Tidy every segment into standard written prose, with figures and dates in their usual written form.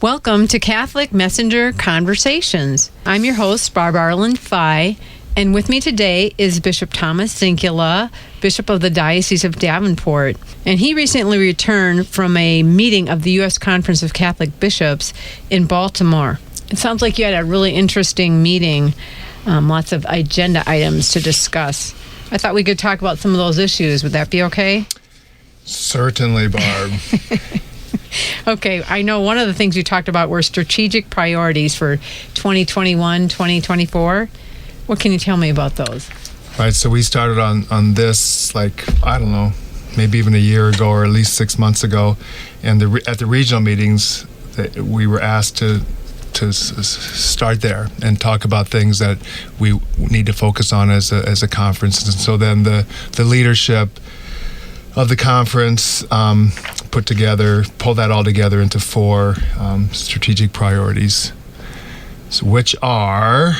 Welcome to Catholic Messenger Conversations. I'm your host, Barb Arland-Fye, and with me today is Bishop Thomas Zinkula, Bishop of the Diocese of Davenport. And he recently returned from a meeting of the U.S. Conference of Catholic Bishops in Baltimore. It sounds like you had a really interesting meeting, lots of agenda items to discuss. I thought we could talk about some of those issues. Would that be okay? Certainly, Barb. Okay, I know one of the things you talked about were strategic priorities for 2021, 2024. What can you tell me about those? Right, so we started on this, I don't know, maybe even a year ago or at least 6 months ago. And at the regional meetings, we were asked to start there and talk about things that we need to focus on as a conference. And so then the leadership of the conference pulled that all together into 4 strategic priorities, which are,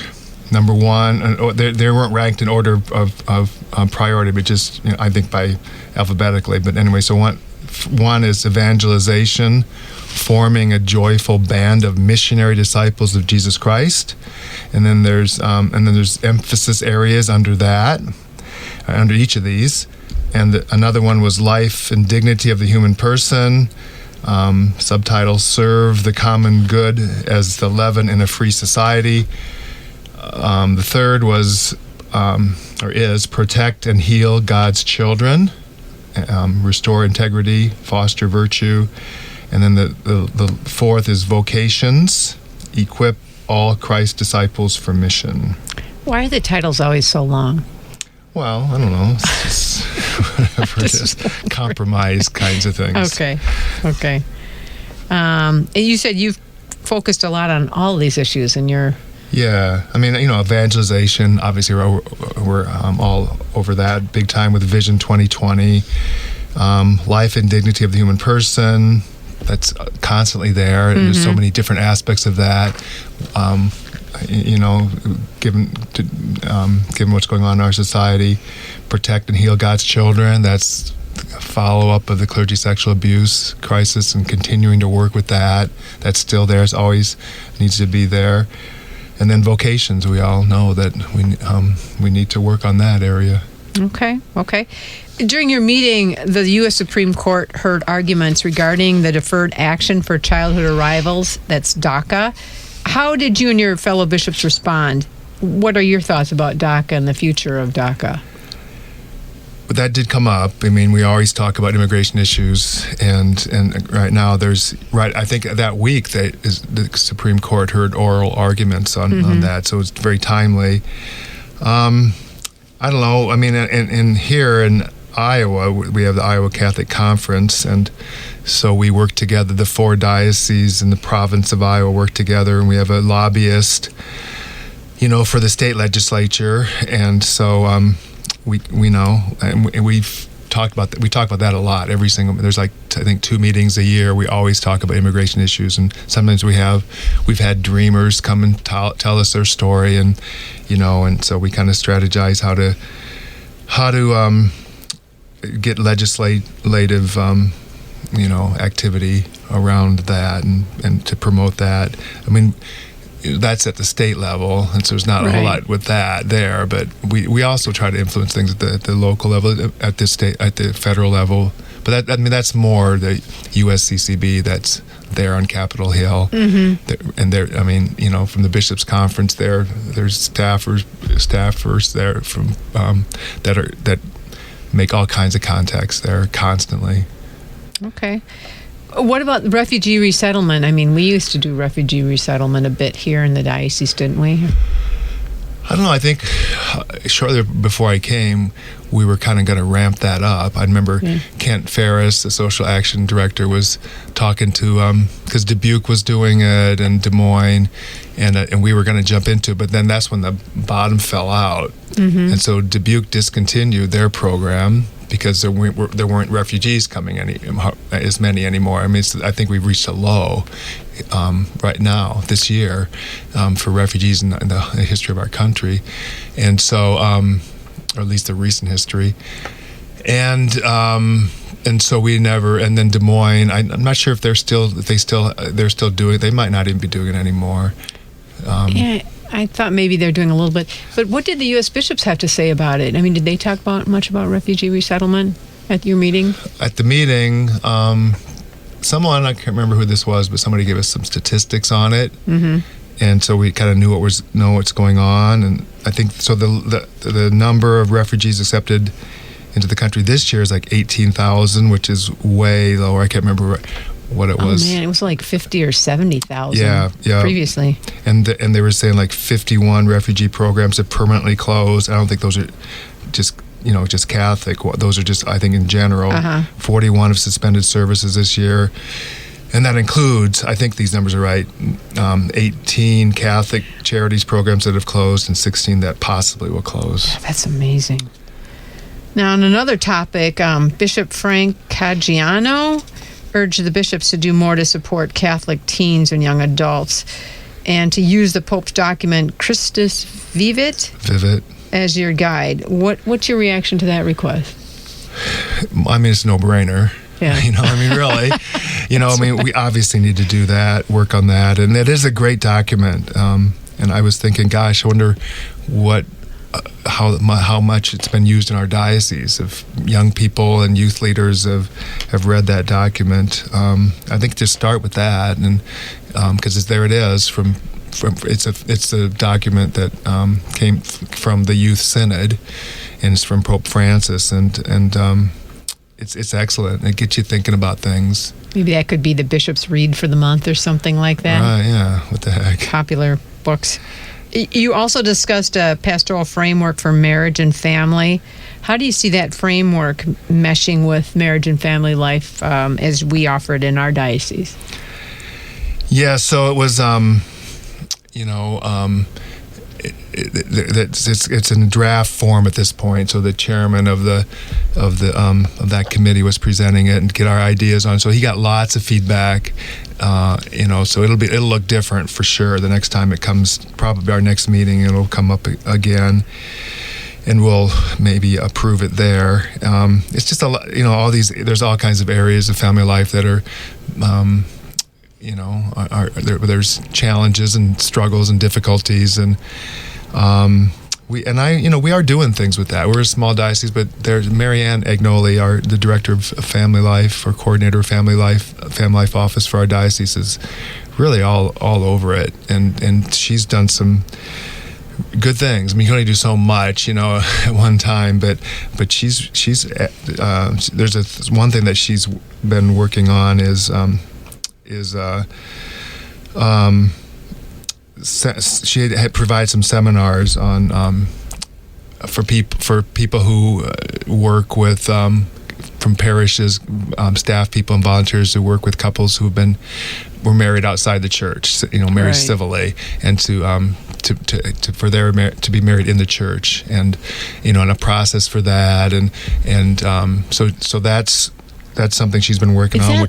number 1, they weren't ranked in order of priority, but just, I think by alphabetically. But anyway, so one is evangelization, forming a joyful band of missionary disciples of Jesus Christ, and then there's emphasis areas under each of these. And another one was life and dignity of the human person. Subtitle, serve the common good as the leaven in a free society. The third was, is, protect and heal God's children, restore integrity, foster virtue. And then the fourth is vocations, equip all Christ disciples for mission. Why are the titles always so long? Well, I don't know. It's just whatever it is. Compromise kinds of things. Okay. You said you've focused a lot on all these issues in your... Yeah. I mean, evangelization, obviously we're all over that big time with Vision 2020. Life and dignity of the human person, that's constantly there. And there's so many different aspects of that. Given what's going on in our society, protect and heal God's children. That's a follow-up of the clergy sexual abuse crisis and continuing to work with that. That's still there. It always needs to be there. And then vocations, we all know that we need to work on that area. Okay. During your meeting, the U.S. Supreme Court heard arguments regarding the Deferred Action for Childhood Arrivals, that's DACA. How did you and your fellow bishops respond? What are your thoughts about DACA and the future of DACA? But that did come up. I mean, we always talk about immigration issues, and right now I think that week the Supreme Court heard oral arguments on that, so it's very timely. I don't know. I mean, in here in Iowa, we have the Iowa Catholic Conference, and so we work together. The 4 dioceses in the province of Iowa work together, and we have a lobbyist, for the state legislature, and so we know, and we've talked about that. We talk about that a lot. There's I think 2 meetings a year. We always talk about immigration issues, and sometimes we've had dreamers come and tell us their story, and and so we kind of strategize how to get legislative activity around that and to promote that. I mean, that's at the state level, and so there's not a whole lot with that there, but we also try to influence things at the local level, at the federal level. But that's more the USCCB that's there on Capitol Hill, and there. I mean, from the Bishops Conference, there's staffers there from that make all kinds of contacts there constantly. Okay. What about refugee resettlement? I mean, we used to do refugee resettlement a bit here in the diocese, didn't we? I don't know. I think shortly before I came, we were kind of going to ramp that up. I remember Kent Ferris, the social action director, was talking to, because Dubuque was doing it and Des Moines, and we were going to jump into it, but then that's when the bottom fell out. And so Dubuque discontinued their program because there weren't refugees coming as many anymore. I mean, I think we've reached a low right now this year for refugees in the history of our country, and so, or at least the recent history. And so we never. And then Des Moines, I'm not sure if they're still doing it. They might not even be doing it anymore. Yeah, I thought maybe they're doing a little bit. But what did the U.S. bishops have to say about it? I mean, did they talk much about refugee resettlement at your meeting? At the meeting, someone, I can't remember who this was, but somebody gave us some statistics on it. Mm-hmm. And so we kind of know what's going on. And I think so the number of refugees accepted into the country this year is like 18,000, which is way lower. I can't remember what it was. Oh man, it was like 50 or 70,000 previously. And they were saying like 51 refugee programs have permanently closed. I don't think those are just Catholic. Those are just, I think, in general. 41 have suspended services this year. And that includes, I think these numbers are right, 18 Catholic charities programs that have closed and 16 that possibly will close. Yeah, that's amazing. Now, on another topic, Bishop Frank Caggiano urged the bishops to do more to support Catholic teens and young adults and to use the Pope's document, Christus Vivit, as your guide. What's your reaction to that request? I mean, it's a no-brainer. Yeah. Really. We obviously need to do that, work on that. And it is a great document. And I was thinking, gosh, I wonder how much it's been used in our diocese. If young people and youth leaders have read that document. I think just start with that, and because there it is from it's a document that came from the Youth Synod, and it's from Pope Francis, and it's excellent. It gets you thinking about things. Maybe that could be the bishop's read for the month or something like that. Right, yeah. What the heck? Popular books. You also discussed a pastoral framework for marriage and family. How do you see that framework meshing with marriage and family life as we offer it in our diocese? Yeah, so it was, it's in draft form at this point. So the chairman of that committee was presenting it and get our ideas on. So he got lots of feedback. So it'll look different for sure the next time it comes. Probably our next meeting it'll come up again, and we'll maybe approve it there. It's just a lot. All these. There's all kinds of areas of family life that are. There's challenges and struggles and difficulties, and we are doing things with that. We're a small diocese, but there's Marianne Agnoli, the director of Family Life, or coordinator of Family Life office for our diocese, is really all over it, and she's done some good things. I mean, you can only do so much, at one time, but she's there's one thing that she's been working on is she had provided some seminars on for people who work with from parishes, staff people and volunteers who work with couples who were married outside the church, married right. civilly, and to be married in the church, and and a process for that, and so that's something she's been working on.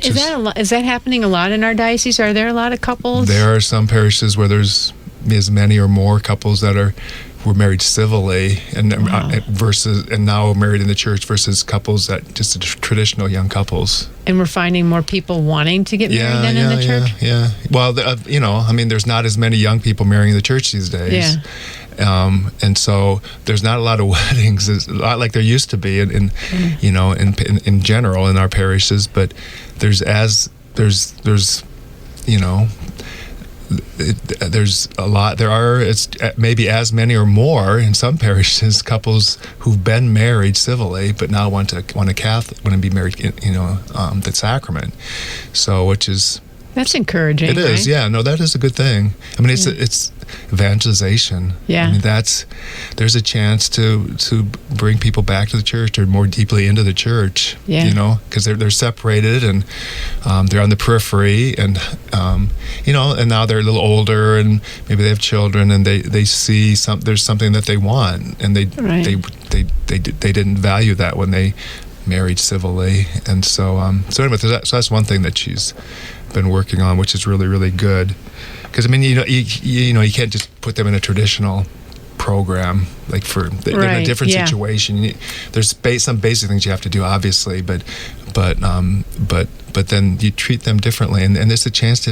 Is that happening a lot in our diocese? Are there a lot of couples? There are some parishes where there's as many or more couples that were married civilly, and now married in the church, versus couples that just traditional young couples. And we're finding more people wanting to get married in the church. Yeah. Well, there's not as many young people marrying in the church these days. Yeah. And so there's not a lot of weddings, a lot like there used to be in general in our parishes, but there's a lot. It's maybe as many or more in some parishes, couples who've been married civilly but now want to be married the sacrament. So that's encouraging. It is, right? yeah. No, that is a good thing. I mean, it's evangelization. Yeah. I mean, there's a chance to bring people back to the church or more deeply into the church. Yeah. Because they're separated and they're on the periphery, and and now they're a little older and maybe they have children, and they see there's something that they want, and they didn't value that when they married civilly, and so anyway, so that's one thing that she's been working on, which is really, really good. Because I mean, you can't just put them in a traditional program, like they're in a different situation. There's some basic things you have to do, obviously, but then you treat them differently, and there's a chance to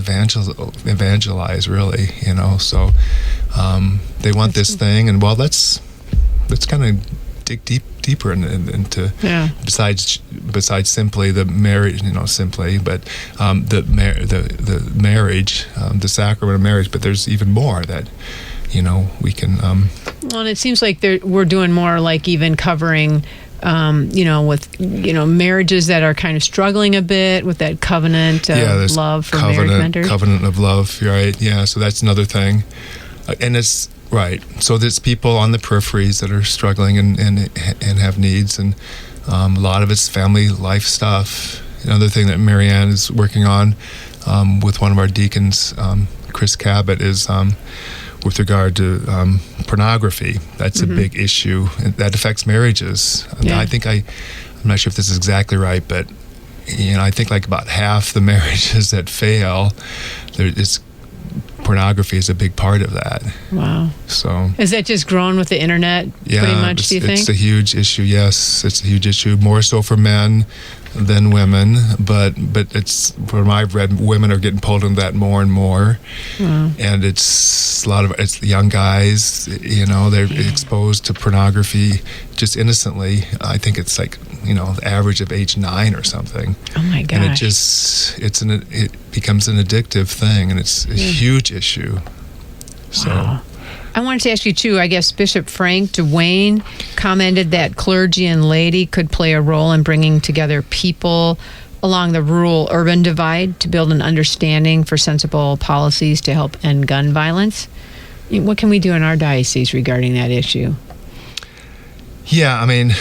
evangelize, really, So they want this thing, and let's kind of dig deeper into besides simply the marriage, but the marriage, the sacrament of marriage. But there's even more that we can. Well, and it seems like we're doing more, like even covering. With marriages that are kind of struggling a bit with that covenant of love for marriage mentors. Covenant of love, right? Yeah, so that's another thing, and it's right. So there's people on the peripheries that are struggling and have needs, and a lot of it's family life stuff. Another thing that Marianne is working on with one of our deacons, Chris Cabot, is with regard to pornography. That's a big issue, and that affects marriages. I think I'm not sure if this is exactly right, but I think like about half the marriages that fail, pornography is a big part of that. Wow. So is that just grown with the internet? Pretty much, do you think? It's a huge issue. Yes, it's a huge issue. More so for men than women, but it's, from what I've read, women are getting pulled into that more and more. And it's young guys, they're exposed to pornography just innocently. I think it's like, the average of age 9 or something. Oh my gosh. And it becomes an addictive thing, and it's a huge issue. So. Wow. I wanted to ask you, too, I guess Bishop Frank Dwayne commented that clergy and laity could play a role in bringing together people along the rural-urban divide to build an understanding for sensible policies to help end gun violence. What can we do in our diocese regarding that issue? Yeah, I mean,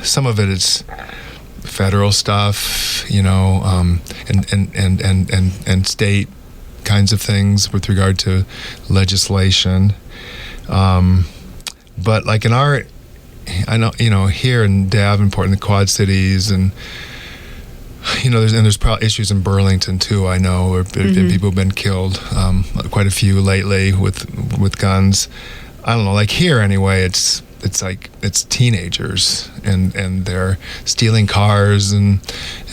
some of it is federal stuff, and state kinds of things with regard to legislation. But like I know, here in Davenport, in the Quad Cities, and there's probably issues in Burlington too. I know where people have been killed, quite a few lately with guns. I don't know, like here anyway, it's teenagers and they're stealing cars, and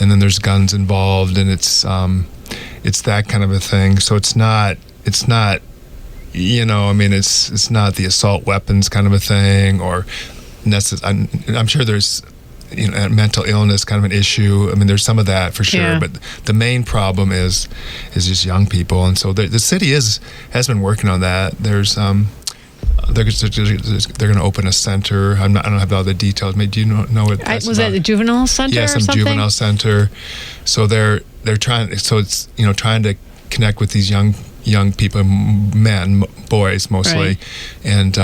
then there's guns involved, and it's that kind of a thing. So it's not it's not the assault weapons kind of a thing, or I'm sure there's mental illness kind of an issue. I mean, there's some of that for sure, but the main problem is just young people, and so the city has been working on that. There's they're going to open a center. I don't have all the details. Maybe do you know what that's was about? that the juvenile center? Yeah, or some something? Juvenile center. So they're trying. So it's trying to connect with these young people, boys mostly, and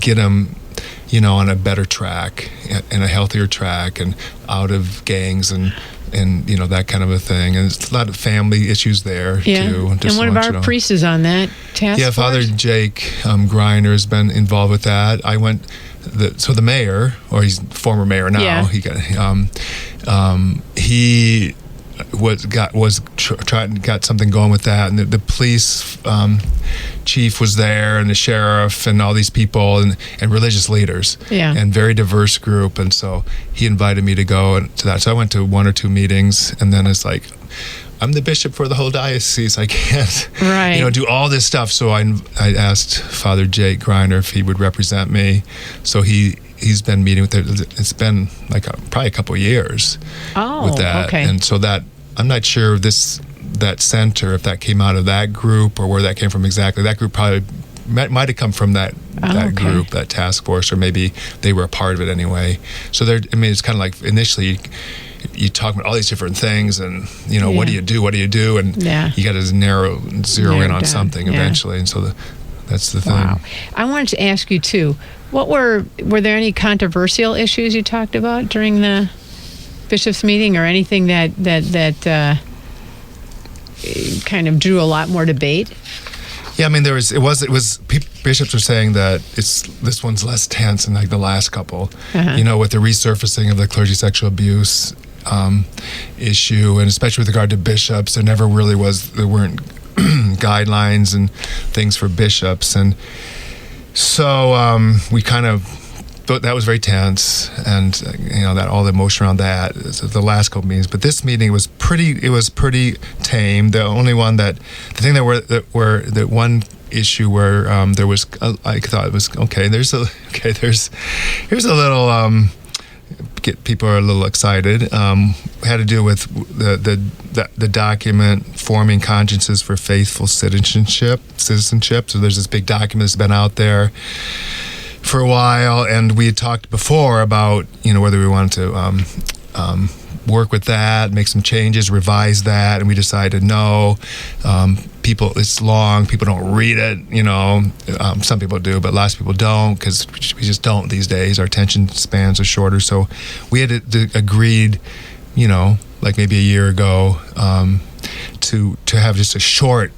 get them on a better track and a healthier track, and out of gangs and that kind of a thing. And there's a lot of family issues there too. And one of our priests is on that task force. Father Jake Greiner has been involved with that. I went. The mayor, or he's former mayor now. He got he got something going with that, and the police chief was there, and the sheriff, and all these people, and religious leaders, and very diverse group. And so he invited me to go to that. So I went to one or two meetings, and then it's like, I'm the bishop for the whole diocese. I can't, do all this stuff. So I asked Father Jake Greiner if he would represent me. So he's been meeting with it. It's been like probably a couple of years with that. Okay. And so that, I'm not sure that center, if that came out of that group or where that came from exactly. That group probably might have come from that group, that task force, or maybe they were a part of it anyway. So it's kind of like initially you talk about all these different things, and what do you do, and you got to zero in on something eventually. And so that's the thing. Wow. I wanted to ask you too, what were there any controversial issues you talked about during the bishops' meeting, or anything that kind of drew a lot more debate? Yeah, I mean, bishops were saying that this one's less tense than like the last couple, with the resurfacing of the clergy sexual abuse issue, and especially with regard to bishops, there weren't guidelines and things for bishops, and So we kind of thought that was very tense, and that all the emotion around that. The last couple meetings, but this meeting was pretty tame. The only one that the one issue where there was I thought it was okay. Here's a little. Get people are a little excited. Had to do with the document forming consciences for faithful citizenship. So there's this big document that's been out there for a while, and we had talked before about whether we wanted to work with that, make some changes, revise that, and we decided no. It's long. People don't read it. Some people do, but lots of people don't, because we just don't these days. Our attention spans are shorter. So we had agreed, like maybe a year ago, to have just a short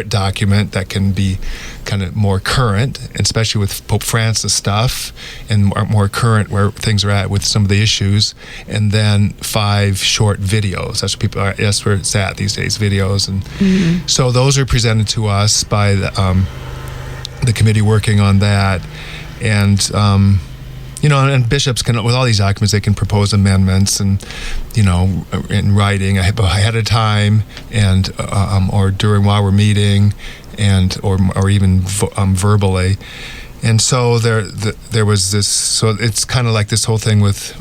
document that can be kind of more current, especially with Pope Francis stuff, and more current where things are at with some of the issues, and then 5 short videos. That's where it's at these days, videos, and so those are presented to us by the committee working on that, and and bishops can, with all these documents, they can propose amendments and, in writing ahead of time, and or while we're meeting, and or even verbally. And so there was this. So it's kind of like this whole thing with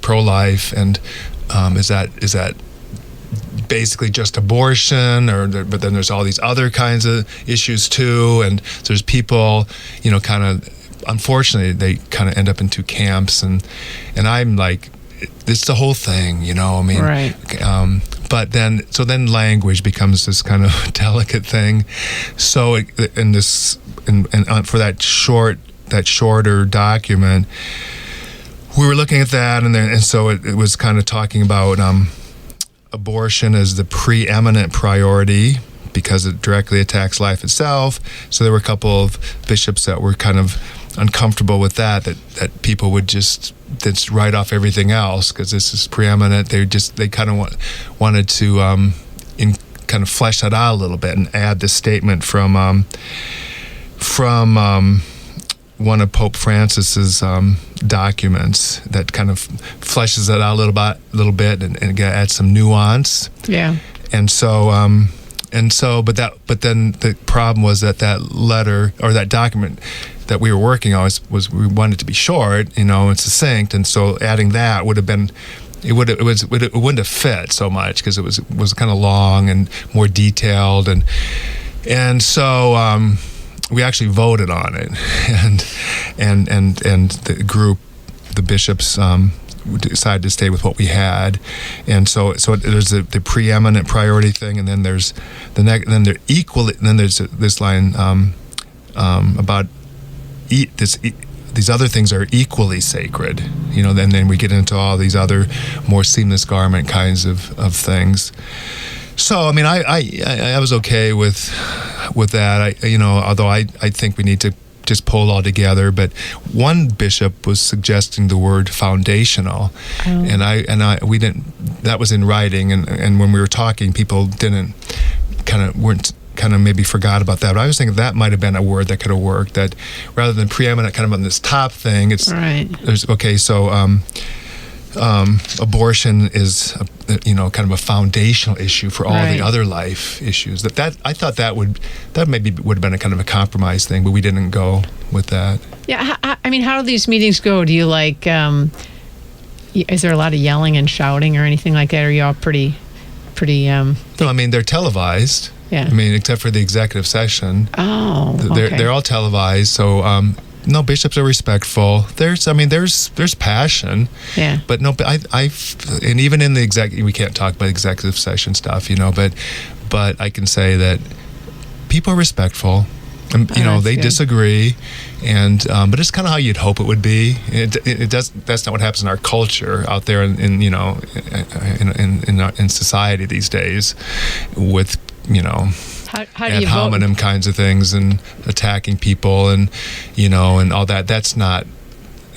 pro-life, and is that basically just abortion, but then there's all these other kinds of issues too, and there's people, kind of. Unfortunately, they kind of end up in 2 camps, and I'm like, it's the whole thing, Right. But then language becomes this kind of delicate thing. So for that shorter document, we were looking at that, and so it was kind of talking about abortion as the preeminent priority, because it directly attacks life itself. So there were a couple of bishops that were kind of uncomfortable with that people would just write off everything else because this is preeminent. They kind of wanted to kind of flesh that out a little bit and add this statement from one of Pope Francis's documents that kind of fleshes it out a little bit and adds some nuance. Yeah. And so, but then the problem was that letter or that document that we were working on was we wanted it to be short, and succinct, and so adding that would have been, it wouldn't have fit so much because it was kind of long and more detailed, and so we actually voted on it, and the group, the bishops, decided to stay with what we had, and so there's the preeminent priority thing, and then there's this line about these other things are equally sacred, then we get into all these other more seamless garment kinds of things. So I mean, I was okay with that. Although I think we need to just pull it all together. But one bishop was suggesting the word foundational, and we didn't. That was in writing, and when we were talking, people weren't maybe forgot about that. But I was thinking that might have been a word that could have worked. That rather than preeminent, kind of on this top thing, it's right. There's okay. So abortion is kind of a foundational issue for all the other life issues. That I thought that maybe would have been a kind of a compromise thing, but we didn't go with that. Yeah, I mean, how do these meetings go? Do you like? Is there a lot of yelling and shouting or anything like that? Or are you all pretty? No, I mean, they're televised. Yeah. I mean, except for the executive session. Oh, okay. They're all televised. So no, bishops are respectful. There's passion. Yeah. But no, and even in the we can't talk about executive session stuff, but I can say that people are respectful. And, they good. Disagree, and but it's kind of how you'd hope it would be. It does. That's not what happens in our culture out there in society these days, with how do ad you hominem vote? Kinds of things and attacking people and and all that. That's not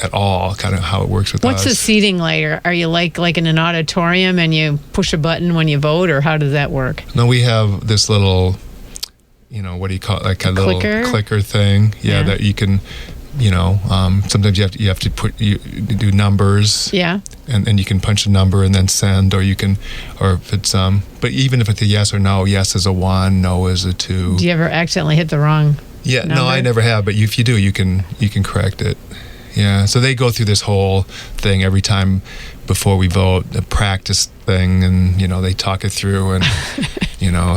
at all kind of how it works with What's us. the seating like? Are you like in an auditorium and you push a button when you vote, or how does that work? No, we have this little what do you call it? Like a little clicker thing. Yeah, that you can, sometimes you have to do numbers. Yeah. And you can punch a number and then send, or if it's but even if it's a yes or no, yes is a 1, no is a 2. Do you ever accidentally hit the wrong? Yeah, number? No, I never have. But if you do, you can correct it. Yeah. So they go through this whole thing every time before we vote, a practice thing, and they talk it through, and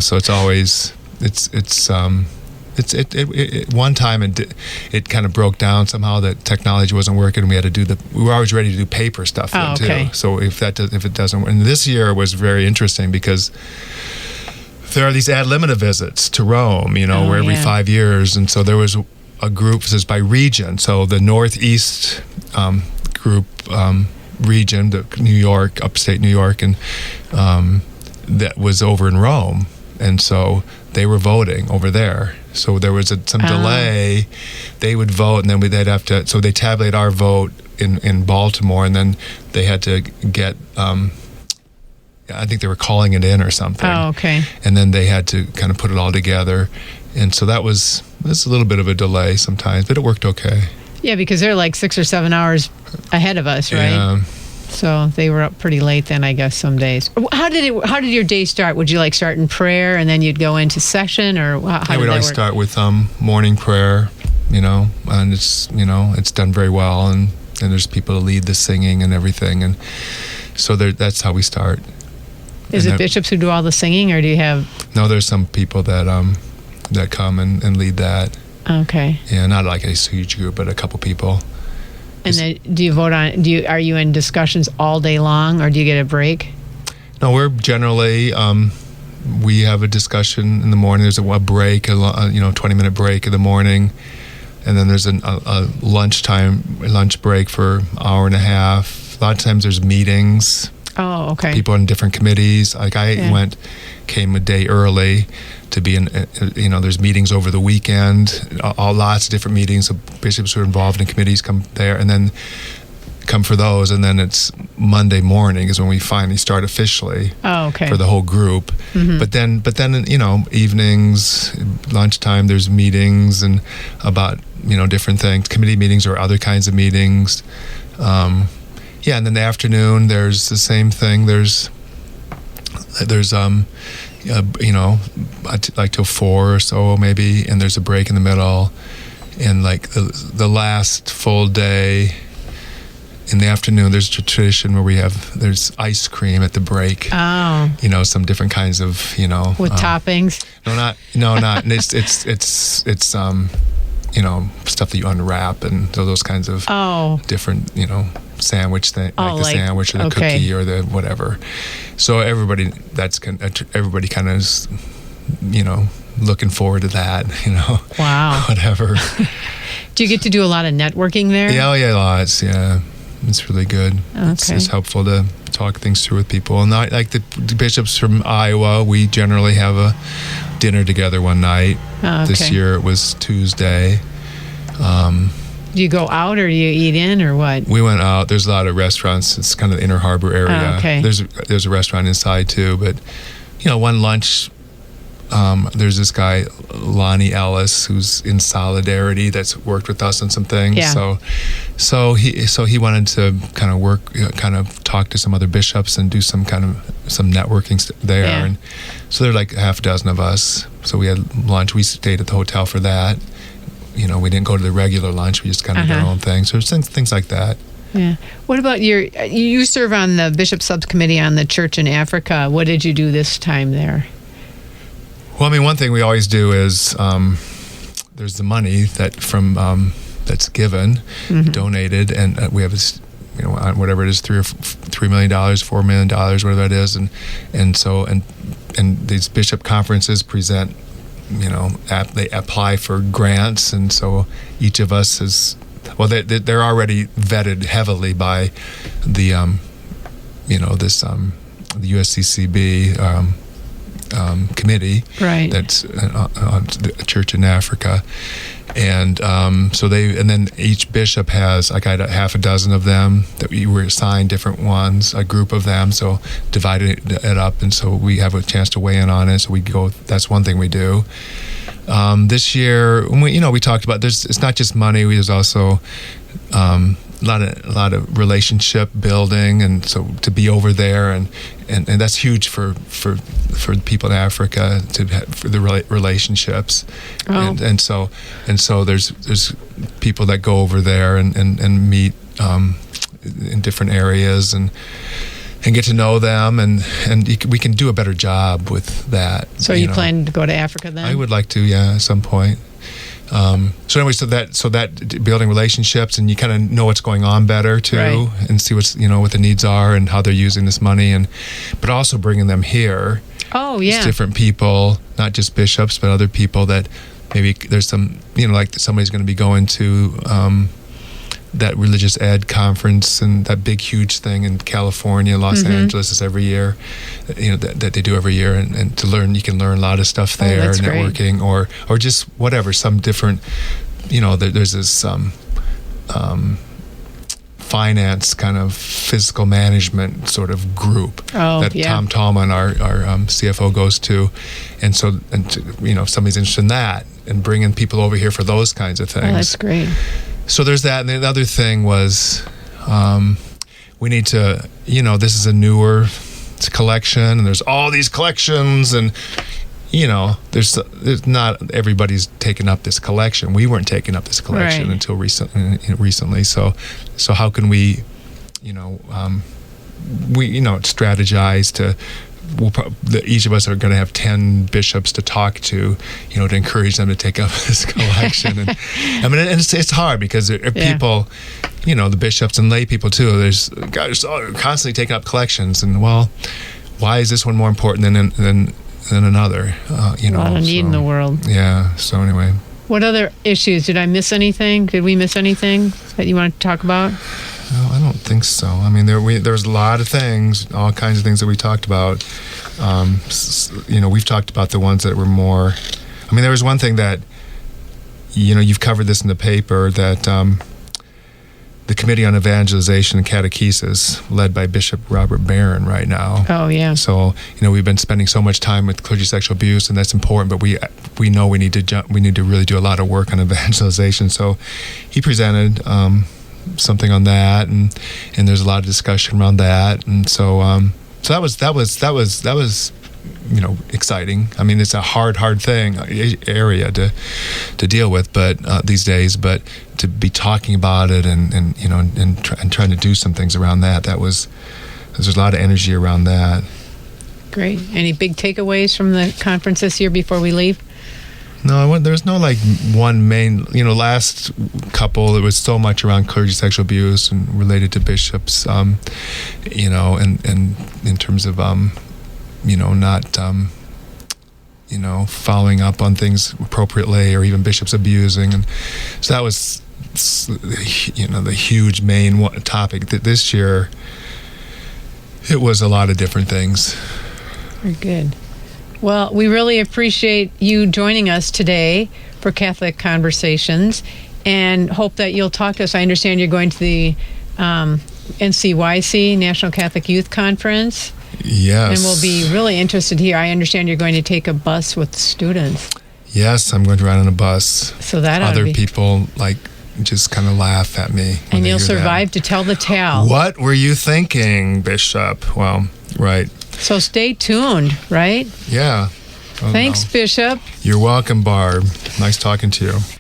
so it's always one time it kind of broke down somehow, that technology wasn't working. We were always ready to do paper stuff then too. So if it doesn't, and this year was very interesting because there are these ad limina visits to Rome, where every 5 years, and so there was a group, this is by region, so the Northeast group region, the New York, upstate New York, and that was over in Rome, and so they were voting over there. So there was some delay. They would vote, and then they'd have to. So they tabulate our vote in Baltimore, and then they had to get. I think they were calling it in or something. Oh, okay. And then they had to kind of put it all together, and so that's a little bit of a delay sometimes, but it worked okay. Yeah, because they're like 6 or 7 hours ahead of us, right? Yeah. So they were up pretty late then, I guess, some days. How did your day start? Would you start in prayer and then you'd go into session, or how did that work? I would always start with morning prayer, and it's done very well, and there's people to lead the singing and everything, and so that's how we start. Is it bishops who do all the singing, or do you have? No, there's some people that come and lead that. Okay. Yeah, not like a huge group, but a couple people. And then do you vote on? Are you in discussions all day long, or do you get a break? No, we're generally we have a discussion in the morning. There's a break, 20-minute break in the morning, and then there's a lunch break for an hour and a half. A lot of times there's meetings. Oh, okay. People on different committees. Like came a day early to be in. There's meetings over the weekend. Lots of different meetings. So bishops who are involved in committees come there, and then come for those. And then it's Monday morning is when we finally start officially. Oh, okay. For the whole group. Mm-hmm. But then evenings, lunchtime, there's meetings and about different things, committee meetings or other kinds of meetings. And then the afternoon, there's the same thing. There's like till 4 or so maybe, and there's a break in the middle, and like the last full day in the afternoon, there's a tradition where there's ice cream at the break. Oh. Some different kinds of with toppings. Not. And it's stuff that you unwrap and those kinds of different sandwich thing, like the sandwich or the cookie or the whatever. So everybody kind of is, looking forward to that, Wow. Whatever. Do you get to do a lot of networking there? Yeah, lots. Yeah, it's really good. Okay. It's helpful to talk things through with people. And like the bishops from Iowa, we generally have a dinner together one night. Oh, okay. This year it was Tuesday. Do you go out or do you eat in or what? We went out. There's a lot of restaurants. It's kind of the Inner Harbor area. Oh, okay. There's a restaurant inside too, but one lunch. There's this guy Lonnie Ellis who's in Solidarity that's worked with us on some things. Yeah. So he wanted to kind of work, kind of talk to some other bishops and do some networking there. Yeah. And so there are like half a dozen of us. So we had lunch. We stayed at the hotel for that. We didn't go to the regular lunch. We just kind of did our own thing. So there's things like that. Yeah. What about you serve on the Bishop Subcommittee on the Church in Africa. What did you do this time there? Well, one thing we always do is there's the money that's given, donated, and we have this, whatever it is, $3 million, $4 million, whatever that is, and so these bishop conferences present, they apply for grants, and so each of us is, they're already vetted heavily by the, the USCCB. Committee, right? That's the Church in Africa, and then each bishop has, I got half a dozen of them that we were assigned different ones, a group of them, so divided it up, and so we have a chance to weigh in on it. So we go. That's one thing we do. This year, we talked about it's not just money. There's also a lot of relationship building, and so to be over there, and that's huge for people in Africa for the relationships, and so there's people that go over there and meet in different areas and get to know them, and we can do a better job with that. So you planning to go to Africa then? I would like to, at some point. So anyway, so that building relationships, and you kind of know what's going on better too, right, and see what the needs are and how they're using this money, but also bringing them here. Oh yeah, it's different people, not just bishops, but other people that maybe there's some, like somebody's going to be going to that religious ed conference and that big huge thing in California, Los Angeles is every year, that they do every year, and to learn, you can learn a lot of stuff there, networking, great. or just whatever, some different, there's this finance kind of fiscal management sort of group that Tom Tallman, our CFO, goes to, and if somebody's interested in that and bringing people over here for those kinds of things. Oh, that's great. So there's that, and the other thing was we need to, this is a newer collection, and there's all these collections, and there's not everybody's taken up this collection. We weren't taking up this collection until recently. So how can we, strategize to? Each of us are going to have 10 bishops to talk to, to encourage them to take up this collection. And I mean, and it's hard because there are people, the bishops and lay people too. There's guys constantly taking up collections, and why is this one more important than another? A lot of need in the world. Yeah. So anyway, what other issues? Did I miss anything? Did we miss anything that you want to talk about? No, I don't think so. I mean, there was a lot of things, all kinds of things that we talked about. We've talked about the ones that were more. I mean, there was one thing that, you've covered this in the paper, that the Committee on Evangelization and Catechesis, led by Bishop Robert Barron right now. Oh, yeah. So, we've been spending so much time with clergy sexual abuse, and that's important, but we know we need to really do a lot of work on evangelization. So he presented something on that, and there's a lot of discussion around that, and so that was exciting. I mean, it's a hard thing area to deal with, but these days, but to be talking about it and trying to do some things around there's a lot of energy around that. Great. Any big takeaways from the conference this year before we leave? No, there's no one main, last couple, there was so much around clergy sexual abuse and related to bishops, and in terms of, not, following up on things appropriately, or even bishops abusing. And so that was, the huge main topic. That this year, it was a lot of different things. Very good. Well, we really appreciate you joining us today for Catholic Conversations, and hope that you'll talk to us. I understand you're going to the NCYC, National Catholic Youth Conference. Yes. And we'll be really interested here. I understand you're going to take a bus with students. Yes, I'm going to ride on a bus. So that other people just kind of laugh at me. And you'll survive to tell the tale. What were you thinking, Bishop? Well, right. So stay tuned, right? Yeah. Thanks, Bishop. You're welcome, Barb. Nice talking to you.